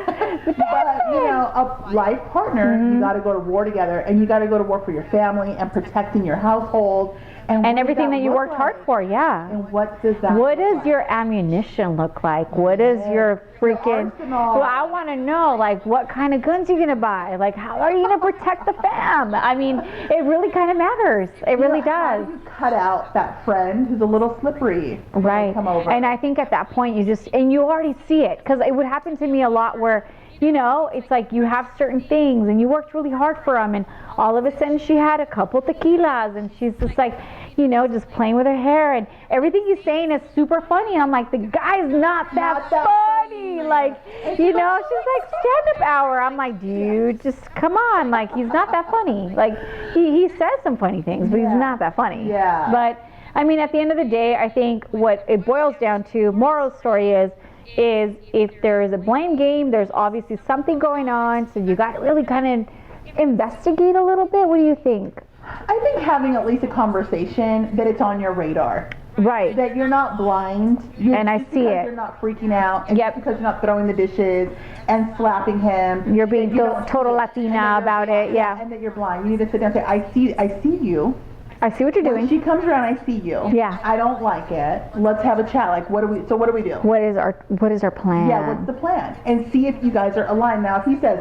[SPEAKER 2] but, you know, a life partner, you got to go to war together and you got to go to war for your family and protecting your household.
[SPEAKER 3] And everything that you worked hard for,
[SPEAKER 2] And what does that
[SPEAKER 3] What does your ammunition look like? What is your freaking... Well, I want to know, like, what kind of guns are you going to buy? Like, how are you going to protect the fam? I mean, it really kind of matters. It really does.
[SPEAKER 2] How do you cut out that friend who's a little slippery?
[SPEAKER 3] Right.
[SPEAKER 2] Come over.
[SPEAKER 3] And I think at that point, and you already see it. Because it would happen to me a lot where, you know, it's like you have certain things and you worked really hard for them and all of a sudden she had a couple tequilas and she's just like, you know, just playing with her hair and everything he's saying is super funny. And I'm like, the guy's not that funny. Like, you know, she's like stand-up hour. I'm like, dude, just come on. Like, he's not that funny. Like, he says some funny things, but he's not that funny.
[SPEAKER 2] Yeah.
[SPEAKER 3] But, I mean, at the end of the day, I think what it boils down to, moral of the story is if there is a blame game, there's obviously something going on. So you got to really kind of investigate a little bit. What do you think?
[SPEAKER 2] I think having at least a conversation that it's on your radar.
[SPEAKER 3] Right.
[SPEAKER 2] That you're not blind.
[SPEAKER 3] And I see it.
[SPEAKER 2] You're not freaking out. And because you're not throwing the dishes and slapping him.
[SPEAKER 3] You're being total Latina about it. Yeah.
[SPEAKER 2] And that you're blind. You need to sit down and say, I see you.
[SPEAKER 3] I see what you're doing.
[SPEAKER 2] When she comes around, I see you.
[SPEAKER 3] Yeah.
[SPEAKER 2] I don't like it. Let's have a chat. Like, what do we do?
[SPEAKER 3] What is our plan?
[SPEAKER 2] Yeah, what's the plan? And see if you guys are aligned. Now, if he says,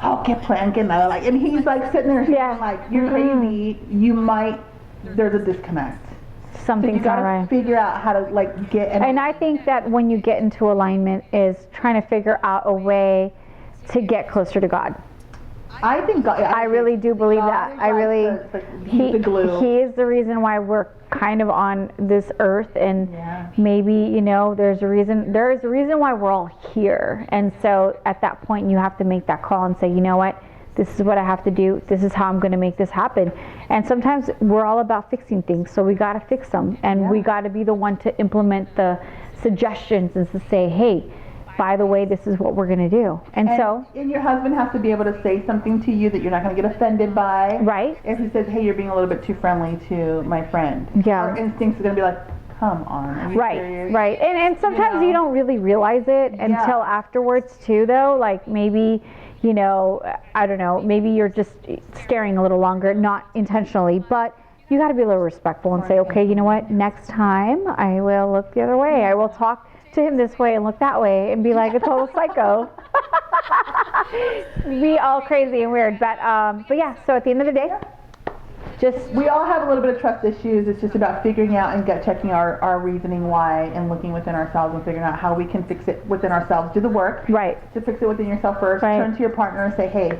[SPEAKER 2] oh, qué plan, qué nada, like, and he's like sitting there saying, like, you're crazy, there's a disconnect.
[SPEAKER 3] Something's not right.
[SPEAKER 2] You gotta figure out how to, like, get...
[SPEAKER 3] And I think that when you get into alignment is trying to figure out a way to get closer to God.
[SPEAKER 2] I think God...
[SPEAKER 3] I really do believe that. I really...
[SPEAKER 2] He's the glue.
[SPEAKER 3] He is the reason why we're kind of on this earth, and maybe, you know, there is a reason why we're all here. And so at that point you have to make that call and say, you know what, this is what I have to do, this is how I'm going to make this happen. And sometimes we're all about fixing things, so we got to fix them, and we got to be the one to implement the suggestions and to say, hey, by the way, this is what we're going to do. And
[SPEAKER 2] your husband has to be able to say something to you that you're not going to get offended by.
[SPEAKER 3] Right.
[SPEAKER 2] If he says, hey, you're being a little bit too friendly to my friend.
[SPEAKER 3] Yeah.
[SPEAKER 2] Our instincts are going to be like, come on. Are you serious?
[SPEAKER 3] Right. And sometimes you don't really realize it until afterwards too, though. Like maybe, you know, I don't know, maybe you're just staring a little longer, not intentionally, but you got to be a little respectful and say, okay, you know what, next time I will look the other way. I will talk to him this way and look that way and be like a total psycho. Be all crazy and weird. But yeah, so at the end of the day,
[SPEAKER 2] we all have a little bit of trust issues. It's just about figuring out and gut checking our reasoning why and looking within ourselves and figuring out how we can fix it within ourselves. Do the work to fix it within yourself first. Turn to your partner and say, hey,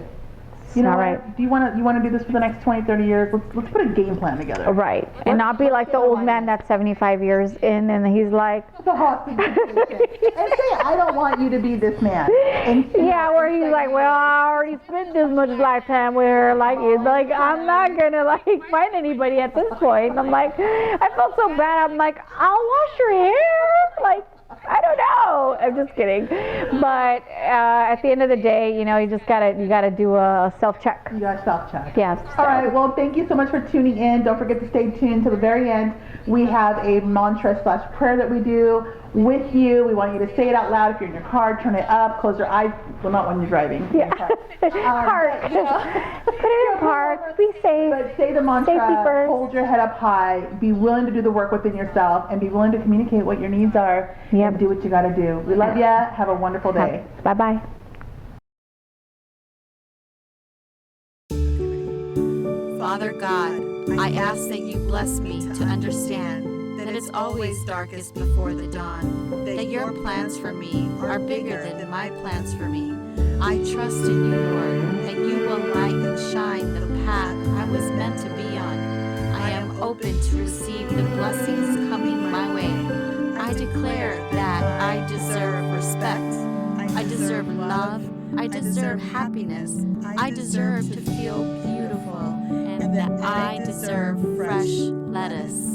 [SPEAKER 2] you know what? Do you want to do this for the next 20, 30 years? Let's put a game plan together.
[SPEAKER 3] Right. And not be like the old man that's 75 years in and he's like
[SPEAKER 2] the hostage situation. And say, I don't want you to be this man. And
[SPEAKER 3] where he's like, well, I already spent this much lifetime with her. Like, I'm not gonna like find anybody at this point. I'm like, I felt so bad. I'm like, I'll wash your hair. Like, I don't know. I'm just kidding. But at the end of the day, you gotta do a self-check.
[SPEAKER 2] You gotta self-check.
[SPEAKER 3] Yes.
[SPEAKER 2] All right. Well, thank you so much for tuning in. Don't forget to stay tuned to the very end. We have a mantra/prayer that we do with you. We want you to say it out loud. If you're in your car, turn it up, close your eyes. Well, not when you're driving.
[SPEAKER 3] Yeah. Park. Put it in park. Be safe.
[SPEAKER 2] But say the mantra. Hold your head up high. Be willing to do the work within yourself, and be willing to communicate what your needs are. And do what you got to do. We love you. Have a wonderful day.
[SPEAKER 3] Bye-bye.
[SPEAKER 1] Father God, I ask that you bless me to understand that it's always darkest before the dawn, that your plans for me are bigger than my plans for me. I trust in you, Lord, that you will light and shine the path I was meant to be on. I am open to receive the blessings coming my way. I declare that I deserve respect. I deserve love. I deserve happiness. I deserve to feel beautiful. And that I deserve fresh lettuce.